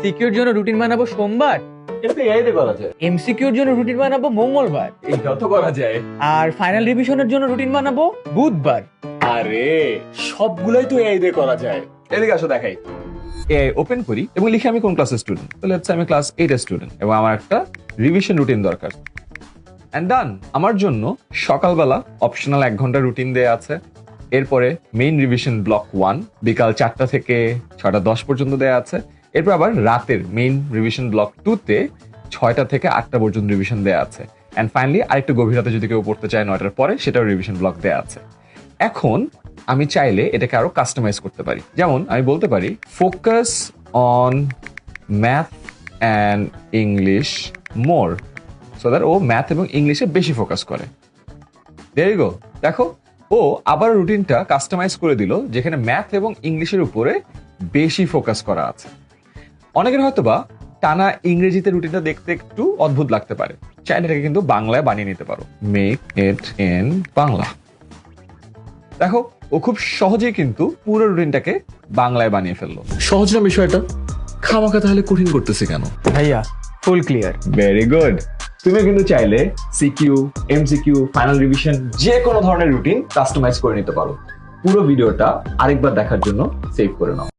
Secure জন্য routine বানাবো সোমবার, এটা তো এআই দিয়ে করা যায়। এমসিকিউর জন্য রুটিন বানাবো মঙ্গলবার, এইটাও তো করা যায়। আর ফাইনাল রিভিশনের জন্য রুটিন বানাবো বুধবার। আরে সবগুলাই তো এআই দিয়ে করা যায়। এদিকে আসো দেখাই। এআই ওপেন করি এবং লিখি আমি কোন ক্লাসের স্টুডেন্ট। তাহলে হচ্ছে আমি ক্লাস 8 এর স্টুডেন্ট এবং আমার একটা রিভিশন রুটিন দরকার। এন্ড ডান। আমার জন্য সকালবেলা অপশনাল 1 ঘন্টা রুটিন দেয়া আছে। এরপরে মেইন রিভিশন ব্লক 1 বিকাল 4টা থেকে 6টা 10 পর্যন্ত দেয়া আছে। এরপর আবার রাতের মেইন রিভিশন ব্লক 2 তে 6টা থেকে 8টা পর্যন্ত রিভিশন দেয়া আছে। এন্ড ফাইনালি আরেকটু গভীর রাতে যদি কেউ পড়তে চায় 9টার পরে, সেটাও রিভিশন ব্লক দেয়া আছে। এখন আমি চাইলে এটাকে আরো কাস্টমাইজ করতে পারি। যেমন আমি বলতে পারি focus on math and English more, so that ও ম্যাথ এবং ইংলিশে বেশি ফোকাস করে। There you go. দেখো, ও আবার রুটিনটা কাস্টমাইজ করে দিল, যেখানে ম্যাথ এবং ইংলিশের উপরে বেশি ফোকাস করা আছে। অনেকের হয়তোবা টানা ইংরেজিতে রুটিনটা দেখতে একটু অদ্ভুত লাগতে পারে, চাইলে এটাকে কিন্তু বাংলায় বানিয়ে নিতে পারো। Make it in Bangla. দেখো, ও খুব সহজেই কিন্তু পুরো রুটিনটাকে বাংলায় বানিয়ে ফেললো। সহজ না বিষয়টা? খামাখা তাহলে কঠিন করতেছে কেন? ভাইয়া ফুল ক্লিয়ার। Very good. তুমি কিন্তু চাইলে সিকিউ, এমসিকিউ, ফাইনাল রিভিশন যে কোনো ধরনের রুটিন কাস্টমাইজ করে নিতে পারো। পুরো ভিডিওটা আরেকবার দেখার জন্য সেভ করে নাও।